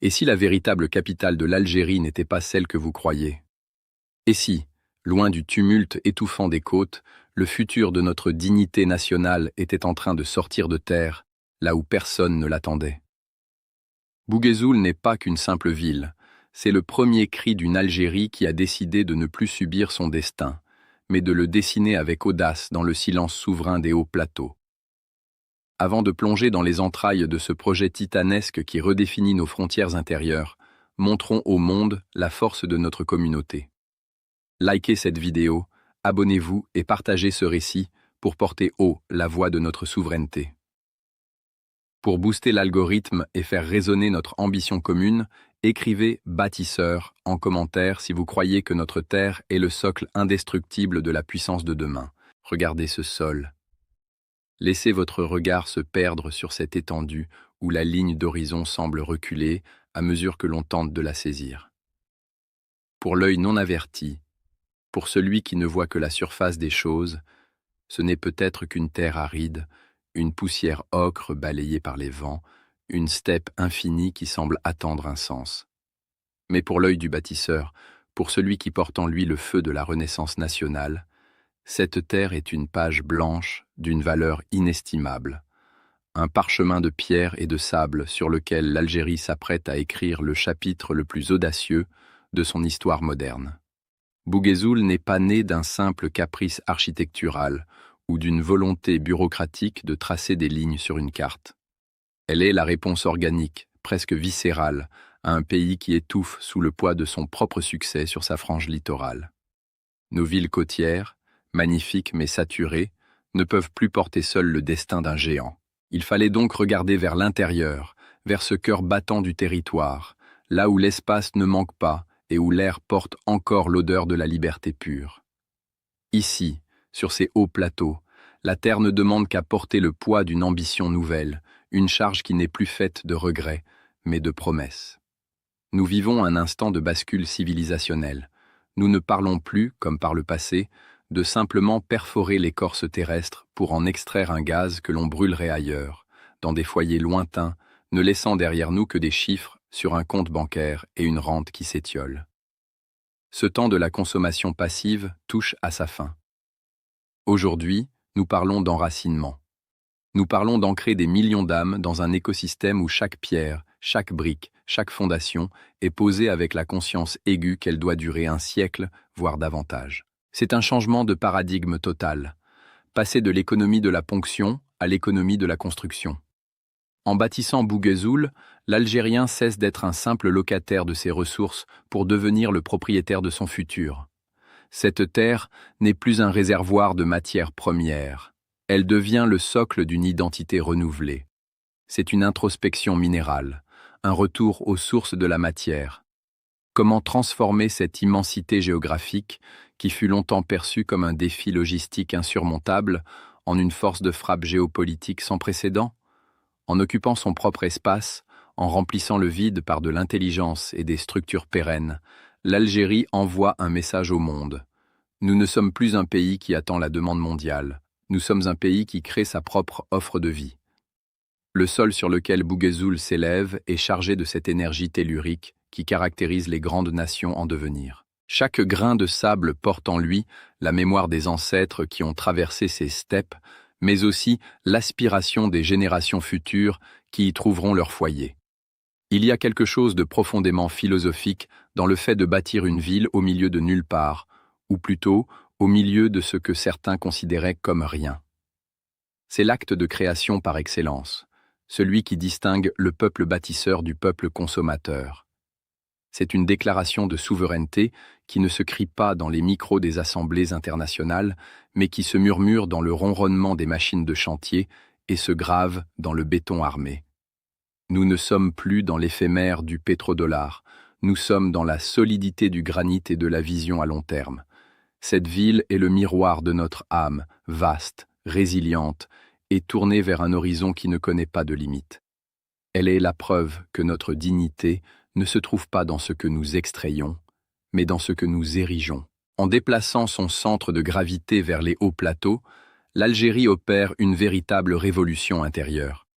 Et si la véritable capitale de l'Algérie n'était pas celle que vous croyez? Et si, loin du tumulte étouffant des côtes, le futur de notre dignité nationale était en train de sortir de terre, là où personne ne l'attendait? Bouguézoul n'est pas qu'une simple ville, c'est le premier cri d'une Algérie qui a décidé de ne plus subir son destin, mais de le dessiner avec audace dans le silence souverain des hauts plateaux. Avant de plonger dans les entrailles de ce projet titanesque qui redéfinit nos frontières intérieures, montrons au monde la force de notre communauté. Likez cette vidéo, abonnez-vous et partagez ce récit pour porter haut la voix de notre souveraineté. Pour booster l'algorithme et faire résonner notre ambition commune, écrivez « bâtisseur » en commentaire si vous croyez que notre terre est le socle indestructible de la puissance de demain. Regardez ce sol. Laissez votre regard se perdre sur cette étendue où la ligne d'horizon semble reculer à mesure que l'on tente de la saisir. Pour l'œil non averti, pour celui qui ne voit que la surface des choses, ce n'est peut-être qu'une terre aride, une poussière ocre balayée par les vents, une steppe infinie qui semble attendre un sens. Mais pour l'œil du bâtisseur, pour celui qui porte en lui le feu de la Renaissance nationale, cette terre est une page blanche d'une valeur inestimable, un parchemin de pierre et de sable sur lequel l'Algérie s'apprête à écrire le chapitre le plus audacieux de son histoire moderne. Bouguézoul n'est pas né d'un simple caprice architectural ou d'une volonté bureaucratique de tracer des lignes sur une carte. Elle est la réponse organique, presque viscérale, à un pays qui étouffe sous le poids de son propre succès sur sa frange littorale. Nos villes côtières, magnifiques mais saturées, ne peuvent plus porter seules le destin d'un géant. Il fallait donc regarder vers l'intérieur, vers ce cœur battant du territoire, là où l'espace ne manque pas et où l'air porte encore l'odeur de la liberté pure. Ici, sur ces hauts plateaux, la terre ne demande qu'à porter le poids d'une ambition nouvelle, une charge qui n'est plus faite de regrets, mais de promesses. Nous vivons un instant de bascule civilisationnelle. Nous ne parlons plus, comme par le passé, de simplement perforer l'écorce terrestre pour en extraire un gaz que l'on brûlerait ailleurs, dans des foyers lointains, ne laissant derrière nous que des chiffres sur un compte bancaire et une rente qui s'étiole. Ce temps de la consommation passive touche à sa fin. Aujourd'hui, nous parlons d'enracinement. Nous parlons d'ancrer des millions d'âmes dans un écosystème où chaque pierre, chaque brique, chaque fondation est posée avec la conscience aiguë qu'elle doit durer un siècle, voire davantage. C'est un changement de paradigme total, passer de l'économie de la ponction à l'économie de la construction. En bâtissant Bouguézoul, l'Algérien cesse d'être un simple locataire de ses ressources pour devenir le propriétaire de son futur. Cette terre n'est plus un réservoir de matières premières. Elle devient le socle d'une identité renouvelée. C'est une introspection minérale, un retour aux sources de la matière. Comment transformer cette immensité géographique, qui fut longtemps perçue comme un défi logistique insurmontable, en une force de frappe géopolitique sans précédent? En occupant son propre espace, en remplissant le vide par de l'intelligence et des structures pérennes, l'Algérie envoie un message au monde. Nous ne sommes plus un pays qui attend la demande mondiale. Nous sommes un pays qui crée sa propre offre de vie. Le sol sur lequel Bouguézoul s'élève est chargé de cette énergie tellurique qui caractérise les grandes nations en devenir. Chaque grain de sable porte en lui la mémoire des ancêtres qui ont traversé ces steppes, mais aussi l'aspiration des générations futures qui y trouveront leur foyer. Il y a quelque chose de profondément philosophique dans le fait de bâtir une ville au milieu de nulle part, ou plutôt au milieu de ce que certains considéraient comme rien. C'est l'acte de création par excellence, celui qui distingue le peuple bâtisseur du peuple consommateur. C'est une déclaration de souveraineté qui ne se crie pas dans les micros des assemblées internationales, mais qui se murmure dans le ronronnement des machines de chantier et se grave dans le béton armé. Nous ne sommes plus dans l'éphémère du pétrodollar, nous sommes dans la solidité du granit et de la vision à long terme. Cette ville est le miroir de notre âme, vaste, résiliente, et tournée vers un horizon qui ne connaît pas de limites. Elle est la preuve que notre dignité ne se trouve pas dans ce que nous extrayons, mais dans ce que nous érigeons. En déplaçant son centre de gravité vers les hauts plateaux, l'Algérie opère une véritable révolution intérieure.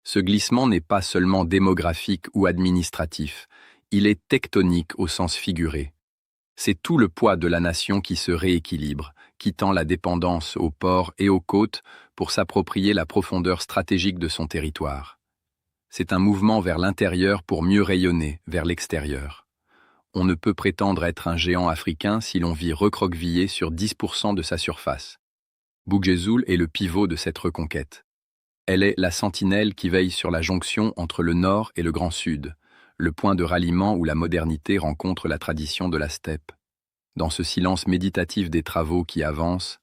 Ce glissement n'est pas seulement démographique ou administratif, il est tectonique au sens figuré. C'est tout le poids de la nation qui se rééquilibre, quittant la dépendance aux ports et aux côtes pour s'approprier la profondeur stratégique de son territoire. C'est un mouvement vers l'intérieur pour mieux rayonner vers l'extérieur. On ne peut prétendre être un géant africain si l'on vit recroquevillé sur 10% de sa surface. Bouguezoul est le pivot de cette reconquête. Elle est la sentinelle qui veille sur la jonction entre le Nord et le Grand Sud, le point de ralliement où la modernité rencontre la tradition de la steppe. Dans ce silence méditatif des travaux qui avancent,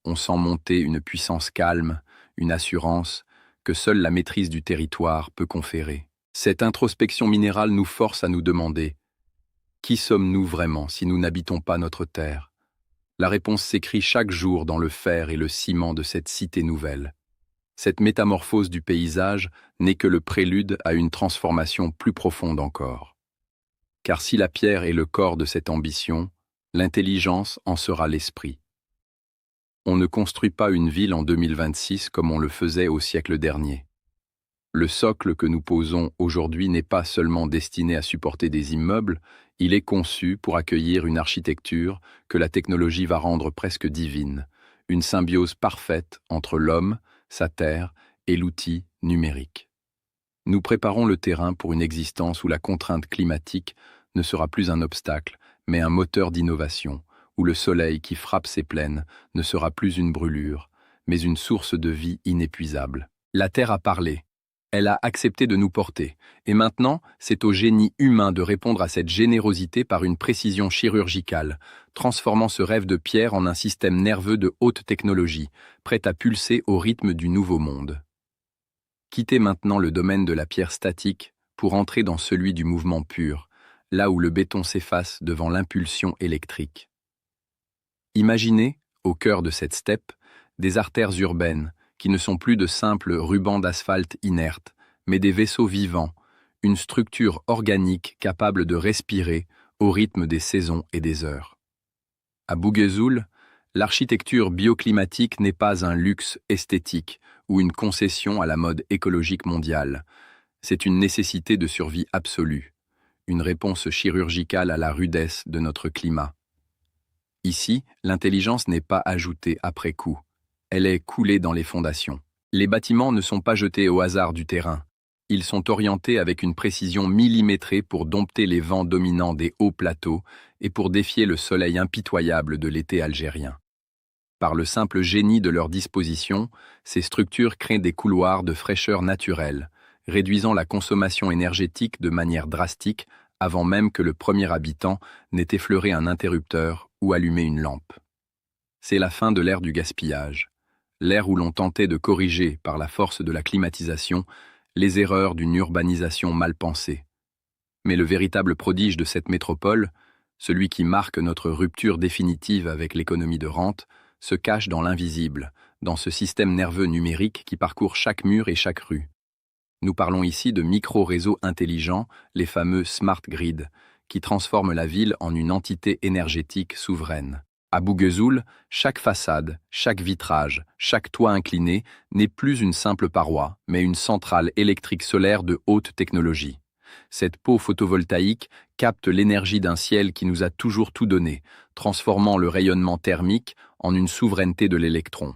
on sent monter une puissance calme, une assurance que seule la maîtrise du territoire peut conférer. Cette introspection minérale nous force à nous demander « Qui sommes-nous vraiment si nous n'habitons pas notre terre ?» La réponse s'écrit chaque jour dans le fer et le ciment de cette cité nouvelle. Cette métamorphose du paysage n'est que le prélude à une transformation plus profonde encore. Car si la pierre est le corps de cette ambition, l'intelligence en sera l'esprit. On ne construit pas une ville en 2026 comme on le faisait au siècle dernier. Le socle que nous posons aujourd'hui n'est pas seulement destiné à supporter des immeubles, il est conçu pour accueillir une architecture que la technologie va rendre presque divine, une symbiose parfaite entre l'homme, sa terre et l'outil numérique. Nous préparons le terrain pour une existence où la contrainte climatique ne sera plus un obstacle, mais un moteur d'innovation, où le soleil qui frappe ses plaines ne sera plus une brûlure, mais une source de vie inépuisable. La Terre a parlé. Elle a accepté de nous porter, et maintenant, c'est au génie humain de répondre à cette générosité par une précision chirurgicale, transformant ce rêve de pierre en un système nerveux de haute technologie, prêt à pulser au rythme du nouveau monde. Quittez maintenant le domaine de la pierre statique pour entrer dans celui du mouvement pur, là où le béton s'efface devant l'impulsion électrique. Imaginez, au cœur de cette steppe, des artères urbaines, qui ne sont plus de simples rubans d'asphalte inertes, mais des vaisseaux vivants, une structure organique capable de respirer au rythme des saisons et des heures. À Bouguezoul, l'architecture bioclimatique n'est pas un luxe esthétique ou une concession à la mode écologique mondiale. C'est une nécessité de survie absolue, une réponse chirurgicale à la rudesse de notre climat. Ici, l'intelligence n'est pas ajoutée après coup. Elle est coulée dans les fondations. Les bâtiments ne sont pas jetés au hasard du terrain. Ils sont orientés avec une précision millimétrée pour dompter les vents dominants des hauts plateaux et pour défier le soleil impitoyable de l'été algérien. Par le simple génie de leur disposition, ces structures créent des couloirs de fraîcheur naturelle, réduisant la consommation énergétique de manière drastique avant même que le premier habitant n'ait effleuré un interrupteur ou allumé une lampe. C'est la fin de l'ère du gaspillage. L'ère où l'on tentait de corriger, par la force de la climatisation, les erreurs d'une urbanisation mal pensée. Mais le véritable prodige de cette métropole, celui qui marque notre rupture définitive avec l'économie de rente, se cache dans l'invisible, dans ce système nerveux numérique qui parcourt chaque mur et chaque rue. Nous parlons ici de micro-réseaux intelligents, les fameux smart grids, qui transforment la ville en une entité énergétique souveraine. À Bouguezoul, chaque façade, chaque vitrage, chaque toit incliné n'est plus une simple paroi, mais une centrale électrique solaire de haute technologie. Cette peau photovoltaïque capte l'énergie d'un ciel qui nous a toujours tout donné, transformant le rayonnement thermique en une souveraineté de l'électron.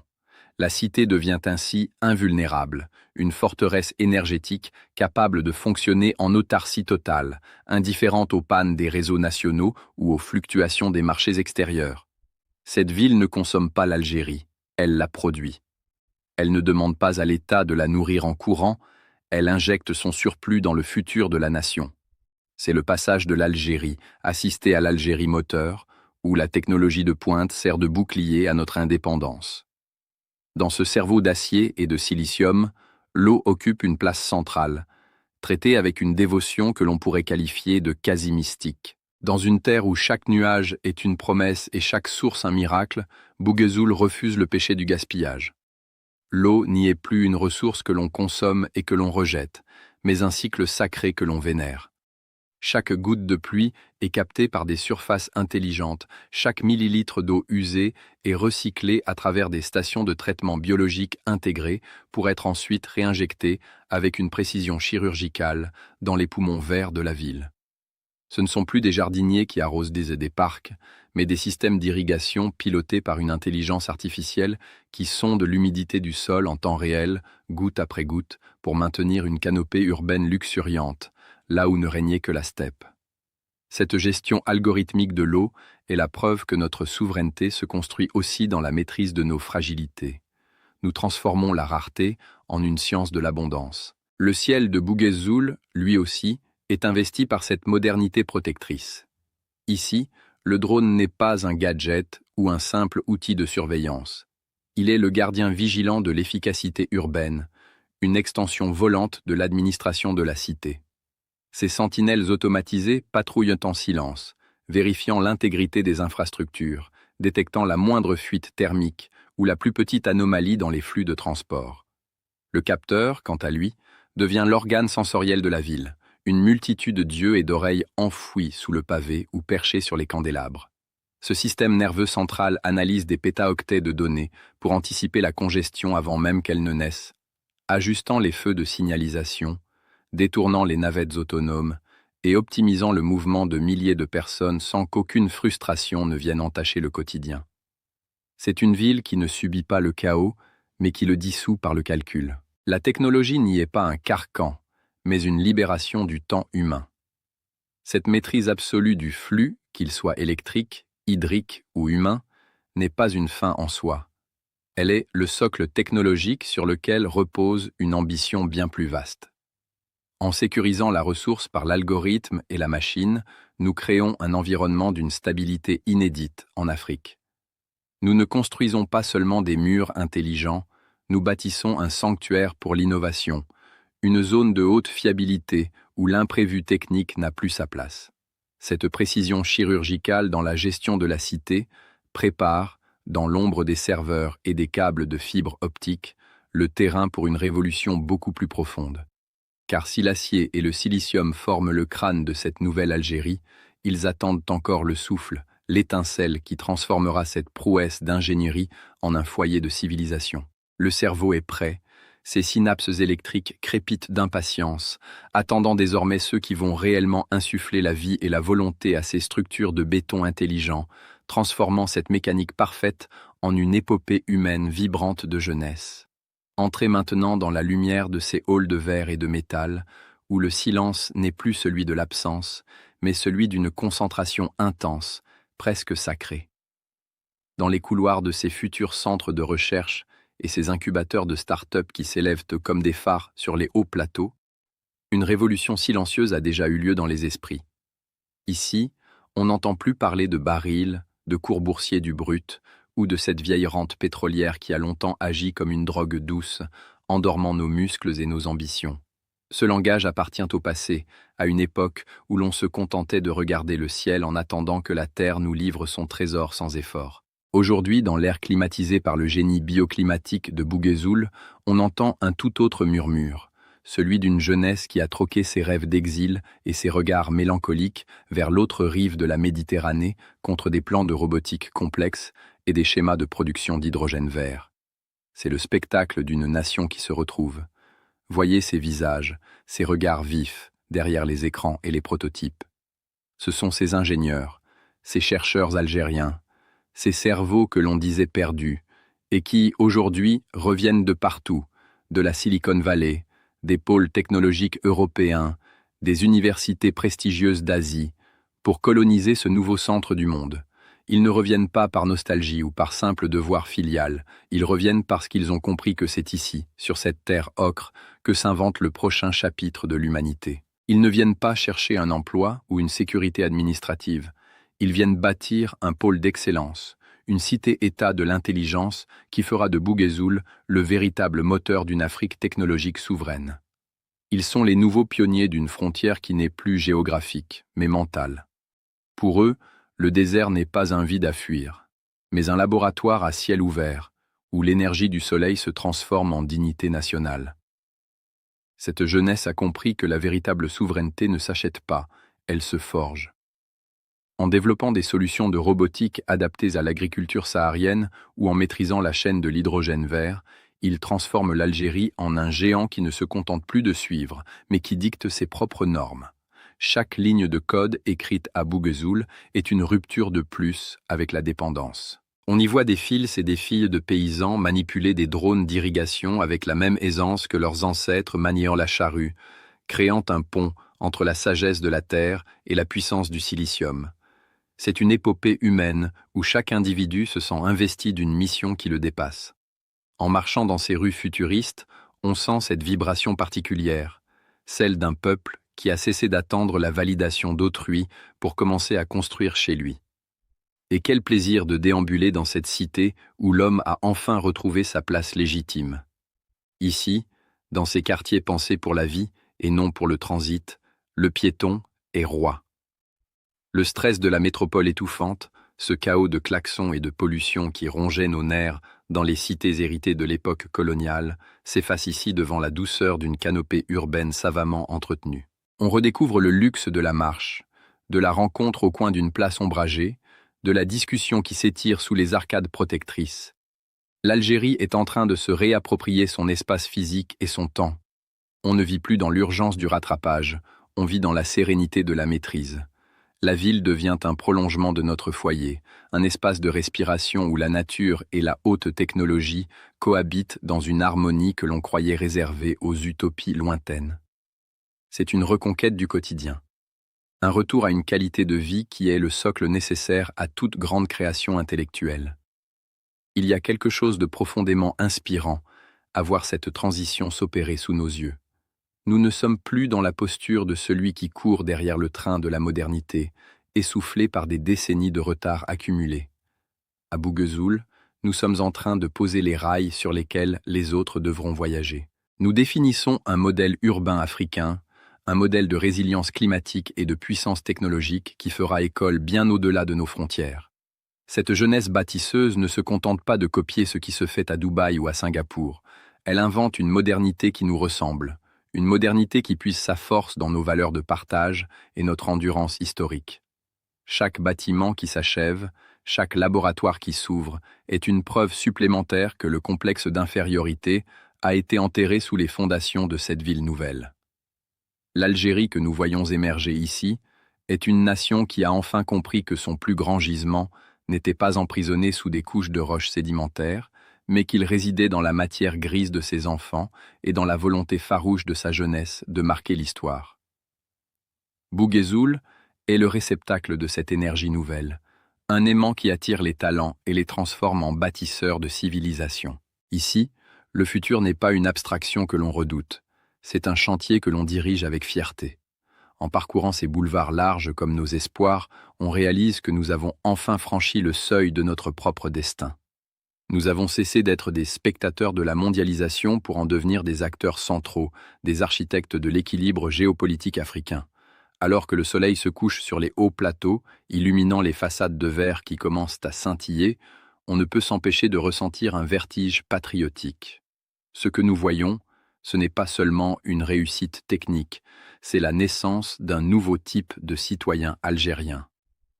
La cité devient ainsi invulnérable, une forteresse énergétique capable de fonctionner en autarcie totale, indifférente aux pannes des réseaux nationaux ou aux fluctuations des marchés extérieurs. Cette ville ne consomme pas l'Algérie, elle la produit. Elle ne demande pas à l'État de la nourrir en courant, elle injecte son surplus dans le futur de la nation. C'est le passage de l'Algérie, assisté à l'Algérie moteur, où la technologie de pointe sert de bouclier à notre indépendance. Dans ce cerveau d'acier et de silicium, l'eau occupe une place centrale, traitée avec une dévotion que l'on pourrait qualifier de quasi mystique. Dans une terre où chaque nuage est une promesse et chaque source un miracle, Bouguezoul refuse le péché du gaspillage. L'eau n'y est plus une ressource que l'on consomme et que l'on rejette, mais un cycle sacré que l'on vénère. Chaque goutte de pluie est captée par des surfaces intelligentes, chaque millilitre d'eau usée est recyclé à travers des stations de traitement biologique intégrées pour être ensuite réinjecté avec une précision chirurgicale dans les poumons verts de la ville. Ce ne sont plus des jardiniers qui arrosent des parcs, mais des systèmes d'irrigation pilotés par une intelligence artificielle qui sondent l'humidité du sol en temps réel, goutte après goutte, pour maintenir une canopée urbaine luxuriante, là où ne régnait que la steppe. Cette gestion algorithmique de l'eau est la preuve que notre souveraineté se construit aussi dans la maîtrise de nos fragilités. Nous transformons la rareté en une science de l'abondance. Le ciel de Bougueszoul, lui aussi, est investi par cette modernité protectrice. Ici, le drone n'est pas un gadget ou un simple outil de surveillance. Il est le gardien vigilant de l'efficacité urbaine, une extension volante de l'administration de la cité. Ces sentinelles automatisées patrouillent en silence, vérifiant l'intégrité des infrastructures, détectant la moindre fuite thermique ou la plus petite anomalie dans les flux de transport. Le capteur, quant à lui, devient l'organe sensoriel de la ville, une multitude d'yeux et d'oreilles enfouis sous le pavé ou perchés sur les candélabres. Ce système nerveux central analyse des pétaoctets de données pour anticiper la congestion avant même qu'elle ne naisse, ajustant les feux de signalisation, détournant les navettes autonomes et optimisant le mouvement de milliers de personnes sans qu'aucune frustration ne vienne entacher le quotidien. C'est une ville qui ne subit pas le chaos, mais qui le dissout par le calcul. La technologie n'y est pas un carcan, mais une libération du temps humain. Cette maîtrise absolue du flux, qu'il soit électrique, hydrique ou humain, n'est pas une fin en soi. Elle est le socle technologique sur lequel repose une ambition bien plus vaste. En sécurisant la ressource par l'algorithme et la machine, nous créons un environnement d'une stabilité inédite en Afrique. Nous ne construisons pas seulement des murs intelligents, nous bâtissons un sanctuaire pour l'innovation, une zone de haute fiabilité où l'imprévu technique n'a plus sa place. Cette précision chirurgicale dans la gestion de la cité prépare, dans l'ombre des serveurs et des câbles de fibre optique, le terrain pour une révolution beaucoup plus profonde. Car si l'acier et le silicium forment le crâne de cette nouvelle Algérie, ils attendent encore le souffle, l'étincelle qui transformera cette prouesse d'ingénierie en un foyer de civilisation. Le cerveau est prêt, ses synapses électriques crépitent d'impatience, attendant désormais ceux qui vont réellement insuffler la vie et la volonté à ces structures de béton intelligent, transformant cette mécanique parfaite en une épopée humaine vibrante de jeunesse. Entrez maintenant dans la lumière de ces halls de verre et de métal, où le silence n'est plus celui de l'absence, mais celui d'une concentration intense, presque sacrée. Dans les couloirs de ces futurs centres de recherche et ces incubateurs de start-up qui s'élèvent comme des phares sur les hauts plateaux, une révolution silencieuse a déjà eu lieu dans les esprits. Ici, on n'entend plus parler de barils, de cours boursiers du brut, ou de cette vieille rente pétrolière qui a longtemps agi comme une drogue douce, endormant nos muscles et nos ambitions. Ce langage appartient au passé, à une époque où l'on se contentait de regarder le ciel en attendant que la terre nous livre son trésor sans effort. Aujourd'hui, dans l'air climatisé par le génie bioclimatique de Bougueszoul, on entend un tout autre murmure, celui d'une jeunesse qui a troqué ses rêves d'exil et ses regards mélancoliques vers l'autre rive de la Méditerranée contre des plans de robotique complexes et des schémas de production d'hydrogène vert. C'est le spectacle d'une nation qui se retrouve. Voyez ces visages, ces regards vifs derrière les écrans et les prototypes. Ce sont ces ingénieurs, ces chercheurs algériens, ces cerveaux que l'on disait perdus et qui, aujourd'hui, reviennent de partout, de la Silicon Valley, des pôles technologiques européens, des universités prestigieuses d'Asie, pour coloniser ce nouveau centre du monde. Ils ne reviennent pas par nostalgie ou par simple devoir filial, ils reviennent parce qu'ils ont compris que c'est ici, sur cette terre ocre, que s'invente le prochain chapitre de l'humanité. Ils ne viennent pas chercher un emploi ou une sécurité administrative, ils viennent bâtir un pôle d'excellence, une cité-État de l'intelligence qui fera de Bougueszoul le véritable moteur d'une Afrique technologique souveraine. Ils sont les nouveaux pionniers d'une frontière qui n'est plus géographique, mais mentale. Pour eux, le désert n'est pas un vide à fuir, mais un laboratoire à ciel ouvert, où l'énergie du soleil se transforme en dignité nationale. Cette jeunesse a compris que la véritable souveraineté ne s'achète pas, elle se forge. En développant des solutions de robotique adaptées à l'agriculture saharienne ou en maîtrisant la chaîne de l'hydrogène vert, il transforme l'Algérie en un géant qui ne se contente plus de suivre, mais qui dicte ses propres normes. Chaque ligne de code écrite à Bouguezoul est une rupture de plus avec la dépendance. On y voit des fils et des filles de paysans manipuler des drones d'irrigation avec la même aisance que leurs ancêtres maniant la charrue, créant un pont entre la sagesse de la terre et la puissance du silicium. C'est une épopée humaine où chaque individu se sent investi d'une mission qui le dépasse. En marchant dans ces rues futuristes, on sent cette vibration particulière, celle d'un peuple qui a cessé d'attendre la validation d'autrui pour commencer à construire chez lui. Et quel plaisir de déambuler dans cette cité où l'homme a enfin retrouvé sa place légitime. Ici, dans ces quartiers pensés pour la vie et non pour le transit, le piéton est roi. Le stress de la métropole étouffante, ce chaos de klaxons et de pollution qui rongeait nos nerfs dans les cités héritées de l'époque coloniale, s'efface ici devant la douceur d'une canopée urbaine savamment entretenue. On redécouvre le luxe de la marche, de la rencontre au coin d'une place ombragée, de la discussion qui s'étire sous les arcades protectrices. L'Algérie est en train de se réapproprier son espace physique et son temps. On ne vit plus dans l'urgence du rattrapage, on vit dans la sérénité de la maîtrise. La ville devient un prolongement de notre foyer, un espace de respiration où la nature et la haute technologie cohabitent dans une harmonie que l'on croyait réservée aux utopies lointaines. C'est une reconquête du quotidien. Un retour à une qualité de vie qui est le socle nécessaire à toute grande création intellectuelle. Il y a quelque chose de profondément inspirant à voir cette transition s'opérer sous nos yeux. Nous ne sommes plus dans la posture de celui qui court derrière le train de la modernité, essoufflé par des décennies de retard accumulés. À Bouguezoul, nous sommes en train de poser les rails sur lesquels les autres devront voyager. Nous définissons un modèle urbain africain, un modèle de résilience climatique et de puissance technologique qui fera école bien au-delà de nos frontières. Cette jeunesse bâtisseuse ne se contente pas de copier ce qui se fait à Dubaï ou à Singapour. Elle invente une modernité qui nous ressemble. Une modernité qui puise sa force dans nos valeurs de partage et notre endurance historique. Chaque bâtiment qui s'achève, chaque laboratoire qui s'ouvre, est une preuve supplémentaire que le complexe d'infériorité a été enterré sous les fondations de cette ville nouvelle. L'Algérie que nous voyons émerger ici est une nation qui a enfin compris que son plus grand gisement n'était pas emprisonné sous des couches de roches sédimentaires, mais qu'il résidait dans la matière grise de ses enfants et dans la volonté farouche de sa jeunesse de marquer l'histoire. Bouguezoul est le réceptacle de cette énergie nouvelle, un aimant qui attire les talents et les transforme en bâtisseurs de civilisation. Ici, le futur n'est pas une abstraction que l'on redoute, c'est un chantier que l'on dirige avec fierté. En parcourant ces boulevards larges comme nos espoirs, on réalise que nous avons enfin franchi le seuil de notre propre destin. Nous avons cessé d'être des spectateurs de la mondialisation pour en devenir des acteurs centraux, des architectes de l'équilibre géopolitique africain. Alors que le soleil se couche sur les hauts plateaux, illuminant les façades de verre qui commencent à scintiller, on ne peut s'empêcher de ressentir un vertige patriotique. Ce que nous voyons, ce n'est pas seulement une réussite technique, c'est la naissance d'un nouveau type de citoyen algérien,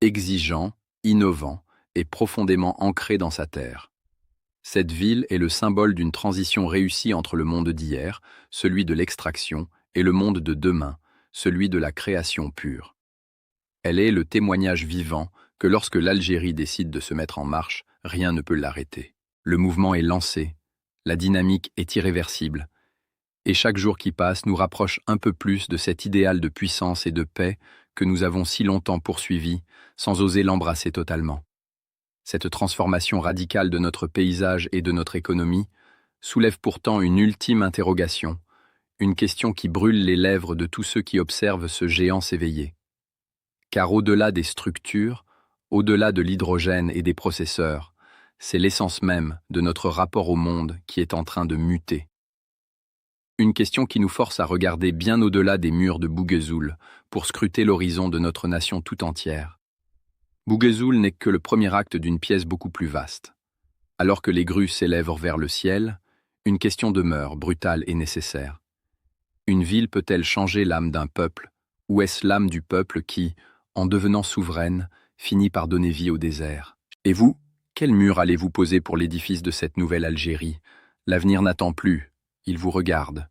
exigeant, innovant et profondément ancré dans sa terre. Cette ville est le symbole d'une transition réussie entre le monde d'hier, celui de l'extraction, et le monde de demain, celui de la création pure. Elle est le témoignage vivant que lorsque l'Algérie décide de se mettre en marche, rien ne peut l'arrêter. Le mouvement est lancé, la dynamique est irréversible, et chaque jour qui passe nous rapproche un peu plus de cet idéal de puissance et de paix que nous avons si longtemps poursuivi, sans oser l'embrasser totalement. Cette transformation radicale de notre paysage et de notre économie soulève pourtant une ultime interrogation, une question qui brûle les lèvres de tous ceux qui observent ce géant s'éveiller. Car au-delà des structures, au-delà de l'hydrogène et des processeurs, c'est l'essence même de notre rapport au monde qui est en train de muter. Une question qui nous force à regarder bien au-delà des murs de Bouguezoul pour scruter l'horizon de notre nation tout entière. Bouguezoul n'est que le premier acte d'une pièce beaucoup plus vaste. Alors que les grues s'élèvent vers le ciel, une question demeure, brutale et nécessaire. Une ville peut-elle changer l'âme d'un peuple, Ou est-ce l'âme du peuple qui, en devenant souveraine, finit par donner vie au désert? Et vous, quel mur allez-vous poser pour l'édifice de cette nouvelle Algérie? L'avenir n'attend plus, il vous regarde.